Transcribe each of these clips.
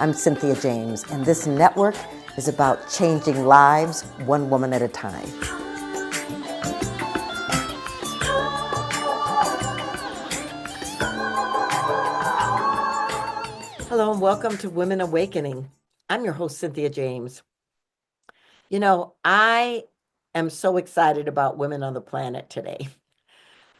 I'm Cynthia James, and this network is about changing lives one woman at a time. Hello and welcome to Women Awakening. I'm your host, Cynthia James. You know, I am so excited about women on the planet today.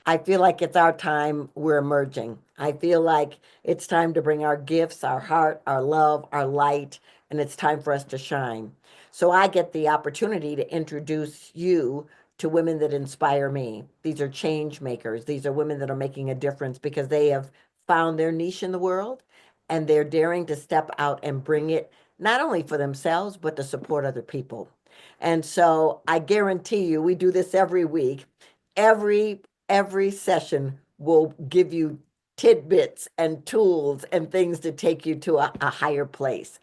I feel like it's our time, we're emerging. I feel like it's time to bring our gifts, our heart, our love, our light, and it's time for us to shine. So I get the opportunity to introduce you to women that inspire me. These are change makers. These are women that are making a difference because they have found their niche in the world and they're daring to step out and bring it not only for themselves, but to support other people. And so I guarantee you, we do this every week. Every session will give you tidbits and tools and things to take you to a higher place.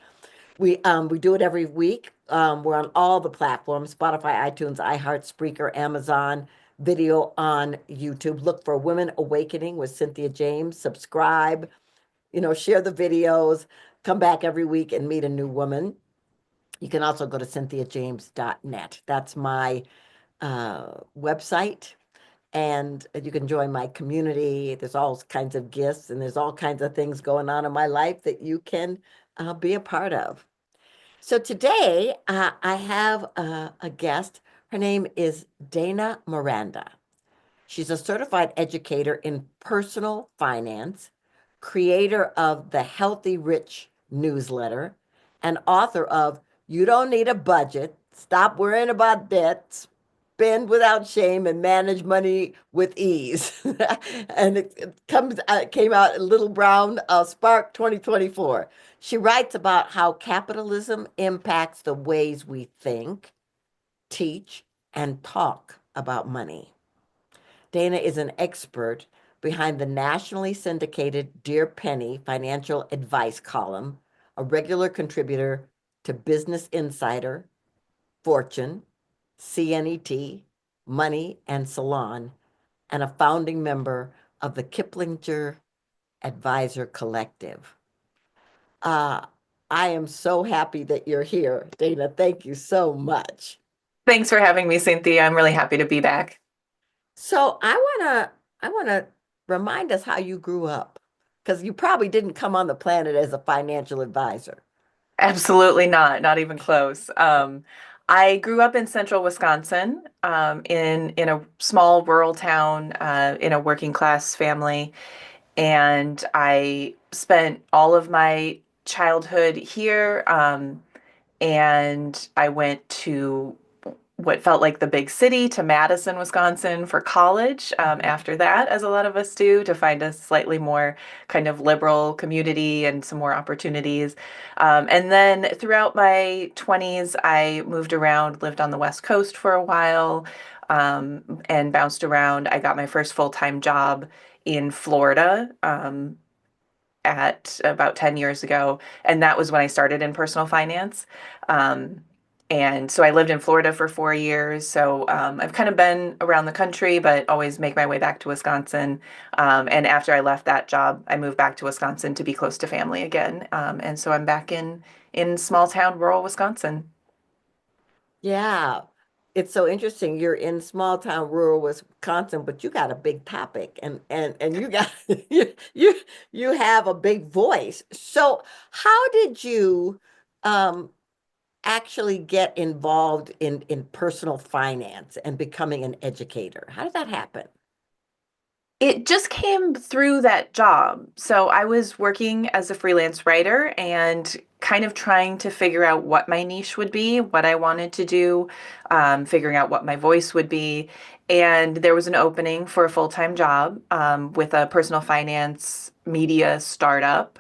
We do it every week. We're on all the platforms: Spotify, iTunes, iHeart, Spreaker, Amazon, video on YouTube. Look for Women Awakening with Cynthia James. Subscribe, share the videos, come back every week and meet a new woman. You can also go to cynthiajames.net. That's my website. And you can join my community. There's all kinds of gifts and there's all kinds of things going on in my life that you can be a part of. So today I have a guest. Her name is Dana Miranda. She's a certified educator in personal finance, creator of the Healthy Rich newsletter, and author of You Don't Need a Budget, Stop Worrying About Debt, Spend Without Shame, and Manage Money with Ease. And it came out in Little Brown Spark 2024. She writes about how capitalism impacts the ways we think, teach, and talk about money. Dana is an expert behind the nationally syndicated Dear Penny financial advice column, a regular contributor to Business Insider, Fortune, CNET, Money, and Salon, and a founding member of the Kiplinger Advisor Collective. I am so happy that you're here, Dana. Thank you so much. Thanks for having me, Cynthia. I'm really happy to be back. So I wanna remind us how you grew up, because you probably didn't come on the planet as a financial advisor. Absolutely not even close. I grew up in central Wisconsin, in a small rural town, in a working class family, and I spent all of my childhood here, and I went to what felt like the big city, to Madison, Wisconsin, for college, after that, as a lot of us do, to find a slightly more kind of liberal community and some more opportunities. And then throughout my 20s, I moved around, lived on the West Coast for a while, and bounced around. I got my first full-time job in Florida, at about 10 years ago. And that was when I started in personal finance. Um, and so I lived in Florida for 4 years. So I've kind of been around the country, but always make my way back to Wisconsin. And after I left that job, I moved back to Wisconsin to be close to family again. And so I'm back in small town, rural Wisconsin. Yeah. It's so interesting. You're in small town rural Wisconsin, but you got a big topic and you got you have a big voice. So how did you um actually get involved in personal finance and becoming an educator? How did that happen? It just came through that job. So I was working as a freelance writer and kind of trying to figure out what my niche would be, what I wanted to do, figuring out what my voice would be. And there was an opening for a full-time job, with a personal finance media startup,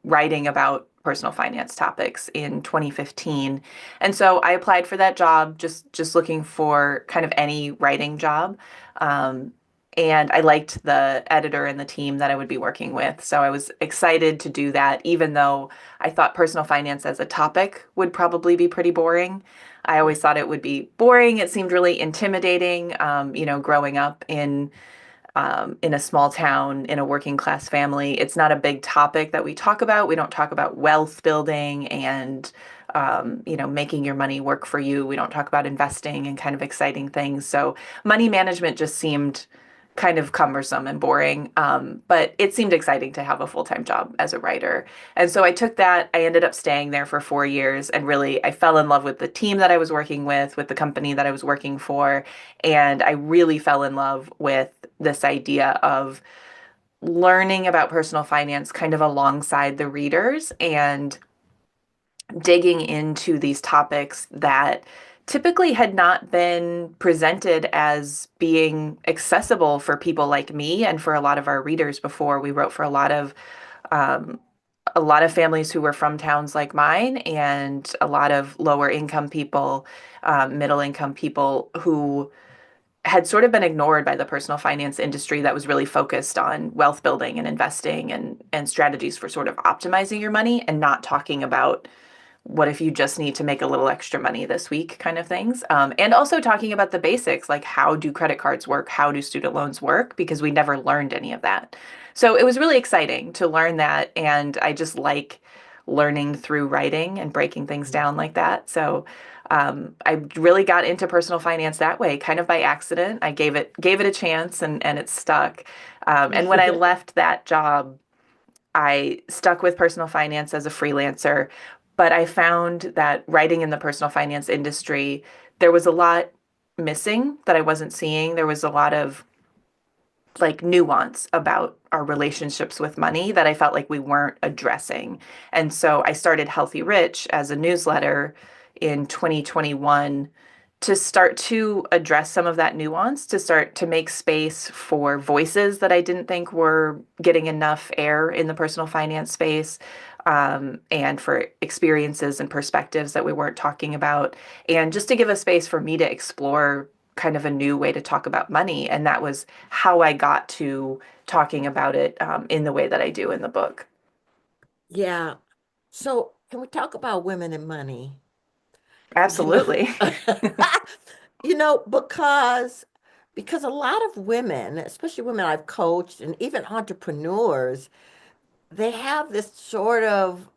writing about personal finance topics in 2015. And so I applied for that job, just looking for kind of any writing job. Um, and I liked the editor and the team that I would be working with. So I was excited to do that, even though I thought personal finance as a topic would probably be pretty boring. I always thought it would be boring. It seemed really intimidating, growing up in in a small town, in a working class family. It's not a big topic that we talk about. We don't talk about wealth building and making your money work for you. We don't talk about investing and kind of exciting things. So money management just seemed kind of cumbersome and boring. But it seemed exciting to have a full-time job as a writer. And so I took that. I ended up staying there for 4 years, and really I fell in love with the team that I was working with the company that I was working for. And I really fell in love with this idea of learning about personal finance kind of alongside the readers and digging into these topics that typically had not been presented as being accessible for people like me and for a lot of our readers before. We wrote for um, a lot of families who were from towns like mine and a lot of lower income people, middle income people who had sort of been ignored by the personal finance industry that was really focused on wealth building and investing and strategies for sort of optimizing your money and not talking about what if you just need to make a little extra money this week kind of things. And also talking about the basics, like how do credit cards work? How do student loans work? Because we never learned any of that. So it was really exciting to learn that. And I just like learning through writing and breaking things down like that. So I really got into personal finance that way, kind of by accident. I gave it a chance and it stuck. And when I left that job, I stuck with personal finance as a freelancer, but I found that writing in the personal finance industry, there was a lot missing that I wasn't seeing. There was a lot of like nuance about our relationships with money that I felt like we weren't addressing. And so I started Healthy Rich as a newsletter in 2021 to start to address some of that nuance, to start to make space for voices that I didn't think were getting enough air in the personal finance space, and for experiences and perspectives that we weren't talking about, and just to give a space for me to explore kind of a new way to talk about money. And that was how I got to talking about it in the way that I do in the book. Yeah. So can we talk about women and money? You know, Absolutely. because a lot of women, especially women I've coached and even entrepreneurs, they have this sort of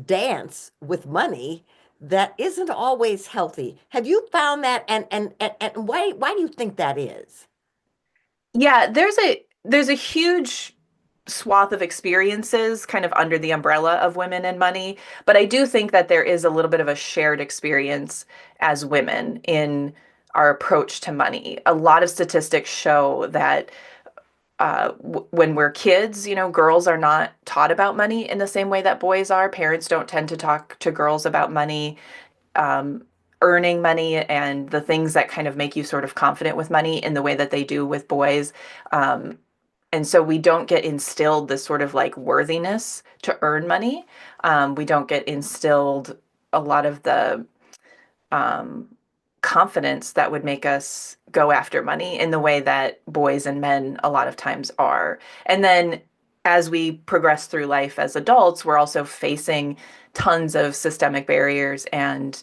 dance with money that isn't always healthy. Have you found that? And why do you think that is? Yeah, there's a huge swath of experiences kind of under the umbrella of women and money, but I do think that there is a little bit of a shared experience as women in our approach to money. A lot of statistics show that when we're kids, girls are not taught about money in the same way that boys are. Parents don't tend to talk to girls about money, um, earning money, and the things that kind of make you sort of confident with money in the way that they do with boys. Um, and so we don't get instilled this sort of like worthiness to earn money. We don't get instilled a lot of the um, confidence that would make us go after money in the way that boys and men a lot of times are. And then as we progress through life as adults, we're also facing tons of systemic barriers and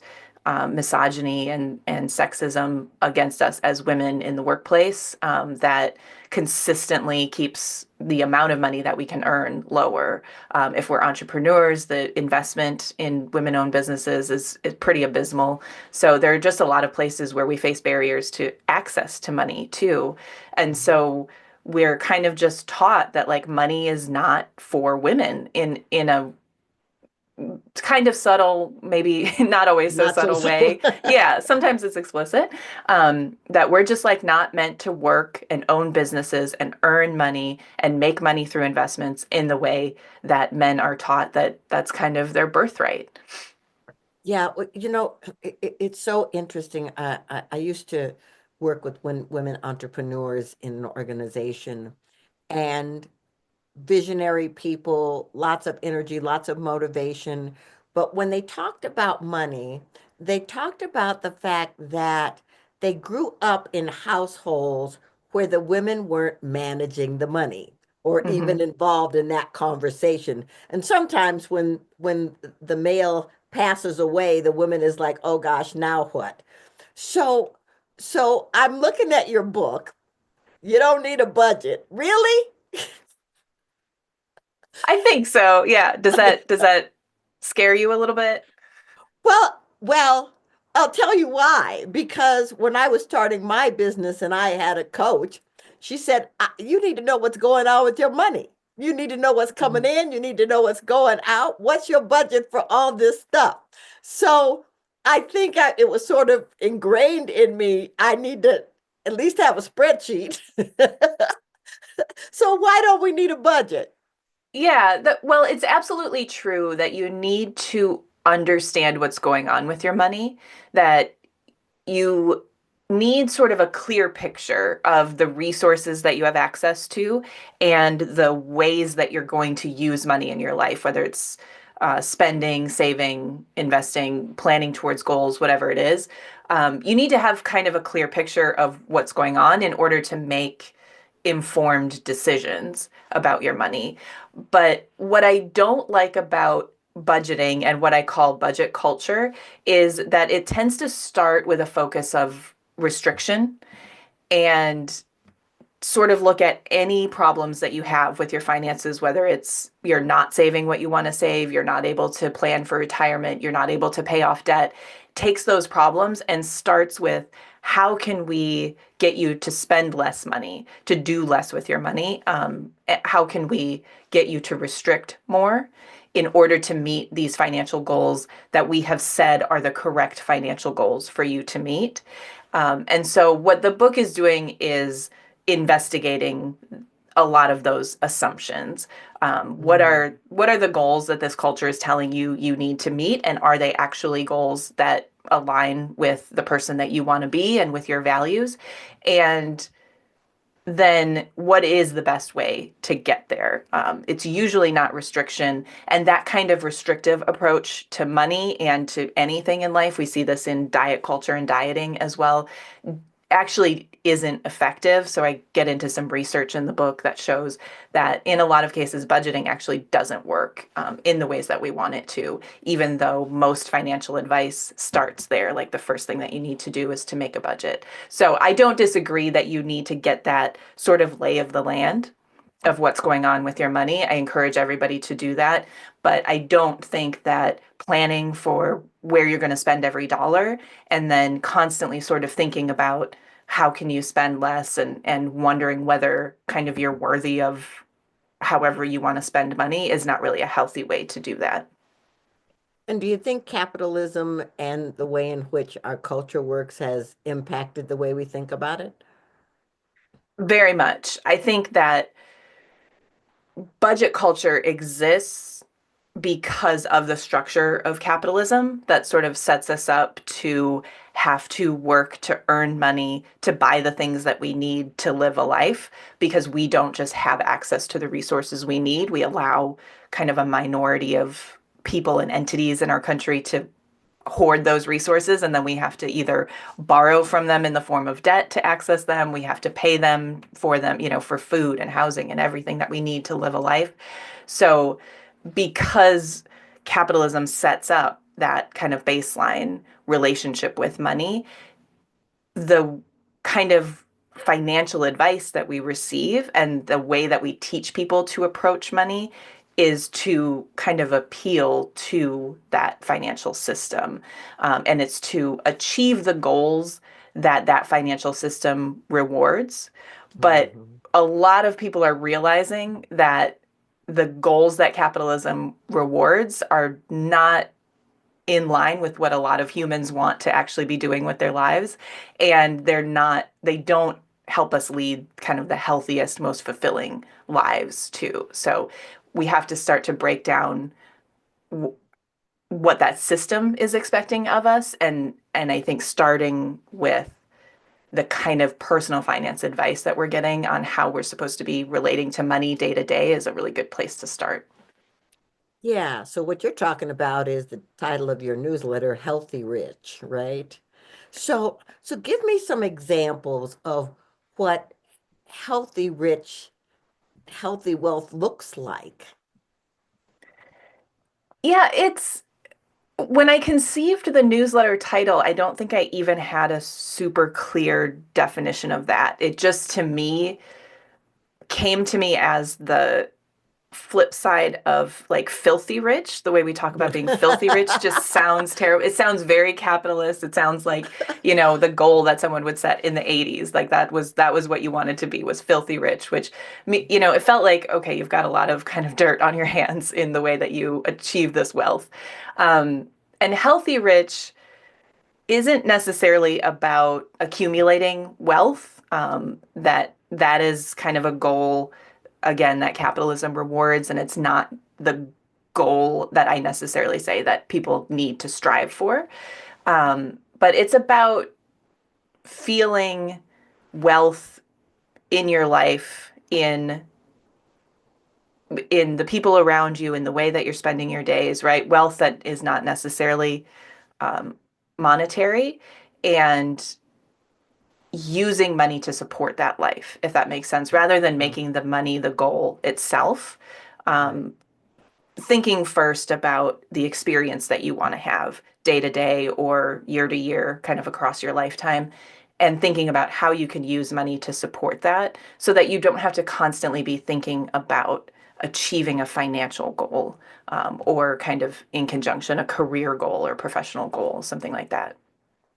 misogyny and sexism against us as women in the workplace, that consistently keeps the amount of money that we can earn lower. If we're entrepreneurs, the investment in women-owned businesses is pretty abysmal. So there are just a lot of places where we face barriers to access to money too. And so we're kind of just taught that like money is not for women in a kind of subtle, maybe not always so Not so subtle subtle. way. Yeah, sometimes it's explicit. That we're just like not meant to work and own businesses and earn money and make money through investments in the way that men are taught that that's kind of their birthright. Yeah, it's so interesting. I used to work with women entrepreneurs in an organization, and visionary people, lots of energy, lots of motivation. But when they talked about money, they talked about the fact that they grew up in households where the women weren't managing the money or even Hmm. involved in that conversation. And sometimes when the male passes away, the woman is like, "Oh gosh, now what?" So so I'm looking at your book, You don't need a budget. Really? I think so. Yeah. Does that scare you a little bit? Well, I'll tell you why. Because when I was starting my business and I had a coach, she said, You need to know what's going on with your money. You need to know what's coming Mhm. in. You need to know what's going out. What's your budget for all this stuff? So I think it was sort of ingrained in me. I need to at least have a spreadsheet. So why don't we need a budget? Yeah, well, it's absolutely true that you need to understand what's going on with your money, that you need sort of a clear picture of the resources that you have access to and the ways that you're going to use money in your life, whether it's spending, saving, investing, planning towards goals, whatever it is. You need to have kind of a clear picture of what's going on in order to make informed decisions about your money. But what I don't like about budgeting and what I call budget culture is that it tends to start with a focus of restriction and sort of look at any problems that you have with your finances, whether it's you're not saving what you want to save, you're not able to plan for retirement, you're not able to pay off debt, takes those problems and starts with how can we get you to spend less money, to do less with your money? How can we get you to restrict more in order to meet these financial goals that we have said are the correct financial goals for you to meet? And so, what the book is doing is investigating a lot of those assumptions. Mm. What are the goals that this culture is telling you you need to meet, and are they actually goals that align with the person that you want to be and with your values? And then what is the best way to get there? It's usually not restriction. And that kind of restrictive approach to money and to anything in life, we see this in diet culture and dieting as well, actually isn't effective. So I get into some research in the book that shows that in a lot of cases, budgeting actually doesn't work in the ways that we want it to, even though most financial advice starts there. Like the first thing that you need to do is to make a budget. So I don't disagree that you need to get that sort of lay of the land of what's going on with your money. I encourage everybody to do that. But I don't think that planning for where you're going to spend every dollar and then constantly sort of thinking about how can you spend less and wondering whether kind of you're worthy of however you want to spend money is not really a healthy way to do that. And do you think capitalism and the way in which our culture works has impacted the way we think about it? Very much. I think that budget culture exists because of the structure of capitalism that sort of sets us up to have to work to earn money to buy the things that we need to live a life because we don't just have access to the resources we need. We allow kind of a minority of people and entities in our country to hoard those resources, and then we have to either borrow from them in the form of debt to access them. We have to pay them, for food and housing and everything that we need to live a life. So because capitalism sets up that kind of baseline relationship with money, the kind of financial advice that we receive and the way that we teach people to approach money is to kind of appeal to that financial system. And it's to achieve the goals that that financial system rewards. But Mhm. a lot of people are realizing that the goals that capitalism rewards are not in line with what a lot of humans want to actually be doing with their lives. And they don't help us lead kind of the healthiest, most fulfilling lives too. So we have to start to break down what that system is expecting of us. And I think starting with the kind of personal finance advice that we're getting on how we're supposed to be relating to money day to day is a really good place to start. Yeah, so what you're talking about is the title of your newsletter, Healthy Rich, right? So give me some examples of what healthy rich, healthy wealth looks like. Yeah, When I conceived the newsletter title, I don't think I even had a super clear definition of that. It just to me came to me as the flip side of like filthy rich. The way we talk about being filthy rich just sounds terrible. It sounds very capitalist. It sounds like, the goal that someone would set in the 80s. Like that was what you wanted to be, was filthy rich, which it felt like, okay, you've got a lot of kind of dirt on your hands in the way that you achieve this wealth. Um, and healthy rich isn't necessarily about accumulating wealth. That is kind of a goal, again, that capitalism rewards, and it's not the goal that I necessarily say that people need to strive for. But it's about feeling wealth in your life, in the people around you, in the way that you're spending your days, right? Wealth that is not necessarily um, monetary, and using money to support that life, if that makes sense, rather than Mhm. making the money the goal itself. Right. Um, Thinking first about the experience that you want to have day to day or year to year, kind of across your lifetime, and thinking about how you can use money to support that so that you don't have to constantly be thinking about achieving a financial goal, or kind of in conjunction, a career goal or professional goal, something like that.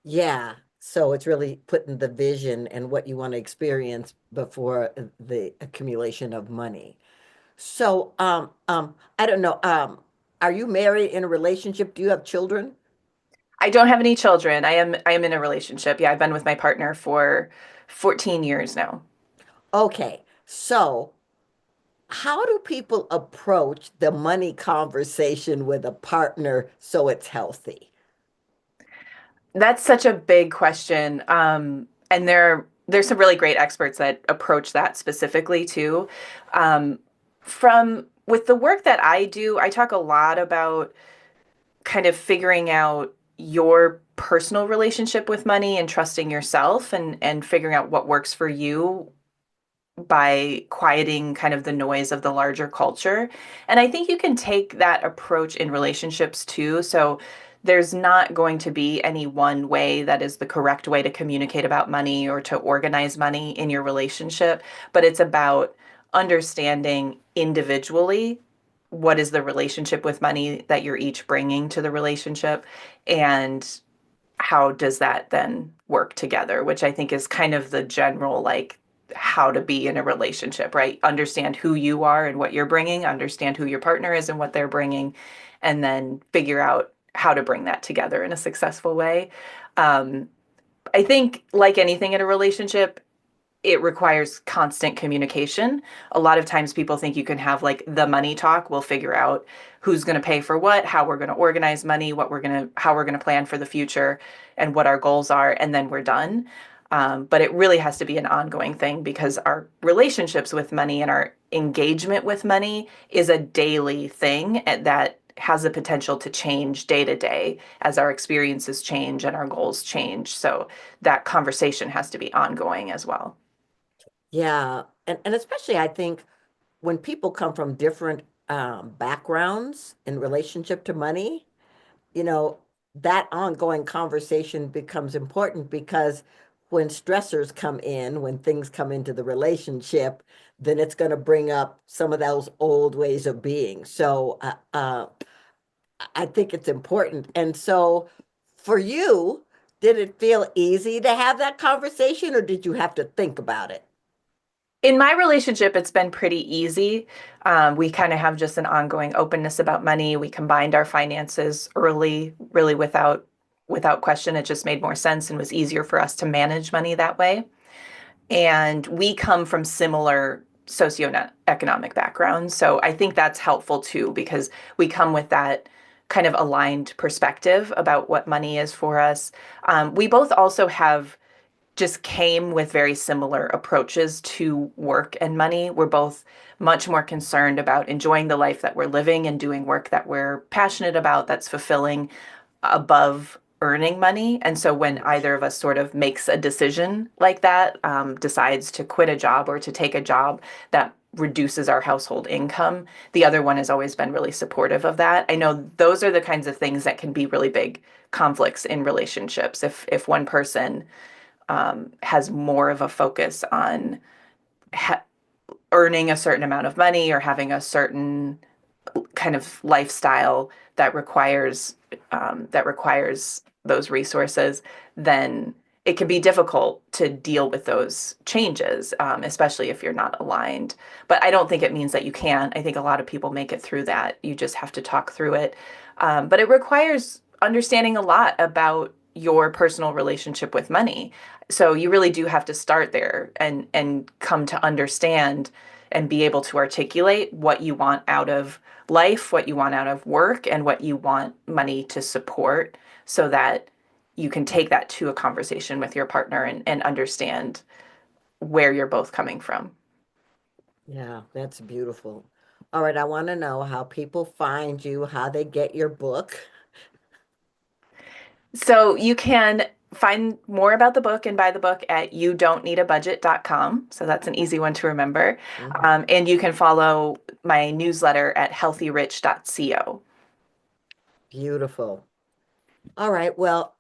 Yeah. So it's really putting the vision and what you want to experience before the accumulation of money. So, I don't know. Are you married in a relationship? Do you have children? I don't have any children. I am in a relationship. Yeah, I've been with my partner for 14 years now. Okay. So, how do people approach the money conversation with a partner so it's healthy? That's such a big question. And there's some really great experts that approach that specifically too. From with the work that I do, I talk a lot about kind of figuring out your personal relationship with money and trusting yourself, and figuring out what works for you by quieting kind of the noise of the larger culture. And I think you can take that approach in relationships too. So there's not going to be any one way that is the correct way to communicate about money or to organize money in your relationship, but it's about understanding individually what is the relationship with money that you're each bringing to the relationship, and how does that then work together, which I think is kind of the general, like, how to be in a relationship, right? Understand who you are and what you're bringing, understand who your partner is and what they're bringing, and then figure out how to bring that together in a successful way. Um, I think, like anything in a relationship, it requires constant communication. A lot of times people think you can have like the money talk. We'll figure out who's going to pay for what, how we're going to organize money, how we're going to plan for the future, and what our goals are, and then we're done. But it really has to be an ongoing thing, because our relationships with money and our engagement with money is a daily thing that has the potential to change day to day as our experiences change and our goals change. So that conversation has to be ongoing as well. Yeah. And especially I think when people come from different backgrounds in relationship to money, you know, that ongoing conversation becomes important because when stressors come in, when things come into the relationship, then it's going to bring up some of those old ways of being. So I think it's important. And so for you, did it feel easy to have that conversation or did you have to think about it? In my relationship, it's been pretty easy. We kind of have just an ongoing openness about money. We combined our finances early, really without question. It just made more sense and was easier for us to manage money that way. And we come from similar socioeconomic backgrounds, so I think that's helpful too, because we come with that kind of aligned perspective about what money is for us. We both also have just came with very similar approaches to work and money. We're both much more concerned about enjoying the life that we're living and doing work that we're passionate about, that's fulfilling, above earning money. And so when either of us sort of makes a decision like that, decides to quit a job or to take a job that reduces our household income. The other one has always been really supportive of that. I know those are the kinds of things that can be really big conflicts in relationships. If one person has more of a focus on ha earning a certain amount of money or having a certain kind of lifestyle that requires those resources, then it can be difficult to deal with those changes, especially if you're not aligned. But I don't think it means that you can't. I think a lot of people make it through that. You just have to talk through it. But it requires understanding a lot about your personal relationship with money. So you really do have to start there and come to understand and be able to articulate what you want out of life, what you want out of work, and what you want money to support so that you can take that to a conversation with your partner and understand where you're both coming from. Yeah, that's beautiful. All right, I want to know how people find you, how they get your book. So you can find more about the book and buy the book at youdon'tneedabudget.com. So that's an easy one to remember. Mhm. And you can follow my newsletter at healthyrich.co. Beautiful. All right, well,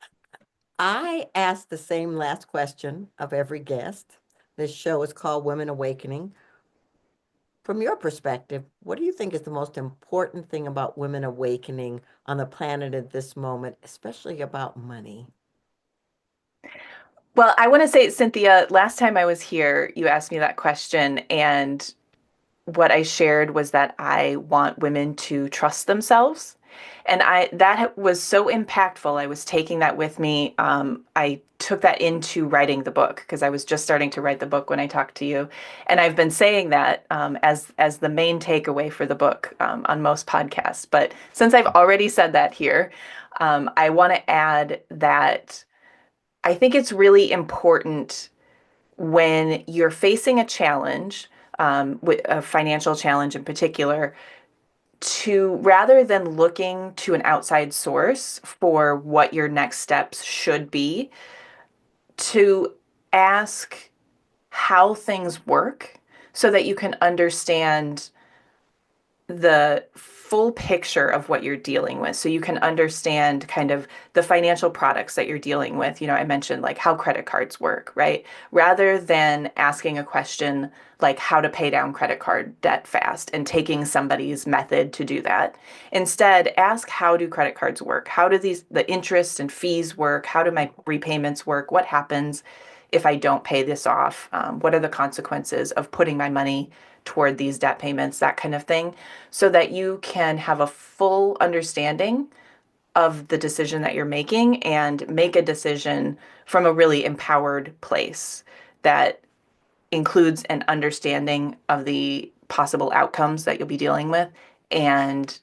I asked the same last question of every guest. This show is called Women Awakening. From your perspective, what do you think is the most important thing about women awakening on the planet at this moment, especially about money? Well, I want to say, Cynthia, last time I was here, you asked me that question, and what I shared was that I want women to trust themselves. And was so impactful. I was taking that with me. I took that into writing the book because I was just starting to write the book when I talked to you, and I've been saying that as the main takeaway for the book on most podcasts. But since I've already said that here, I want to add that I think it's really important when you're facing a challenge, with a financial challenge in particular, to rather than looking to an outside source for what your next steps should be, to ask how things work so that you can understand the full picture of what you're dealing with. So you can understand kind of the financial products that you're dealing with. I mentioned like how credit cards work, right? Rather than asking a question like how to pay down credit card debt fast and taking somebody's method to do that. Instead, ask how do credit cards work? How do the interest and fees work? How do my repayments work? What happens if I don't pay this off? What are the consequences of putting my money toward these debt payments, that kind of thing, so that you can have a full understanding of the decision that you're making and make a decision from a really empowered place that includes an understanding of the possible outcomes that you'll be dealing with and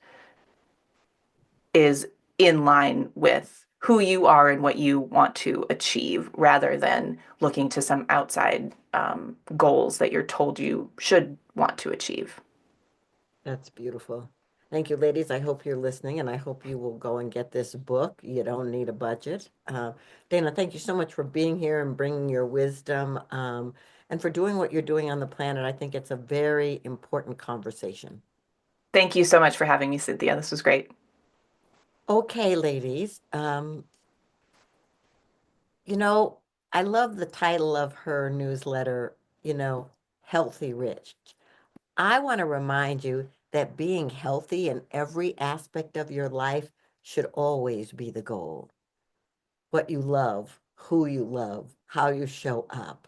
is in line with who you are and what you want to achieve rather than looking to some outside goals that you're told you should want to achieve. That's beautiful. Thank you, ladies. I hope you're listening and I hope you will go and get this book. You don't need a budget. Dana, thank you so much for being here and bringing your wisdom, and for doing what you're doing on the planet. I think it's a very important conversation. Thank you so much for having me, Cynthia. This was great. Okay, ladies. You know, I love the title of her newsletter, Healthy Rich. I want to remind you that being healthy in every aspect of your life should always be the goal. What you love, who you love, how you show up.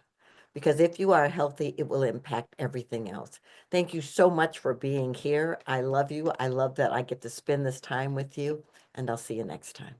Because if you are healthy, it will impact everything else. Thank you so much for being here. I love you. I love that I get to spend this time with you, and I'll see you next time.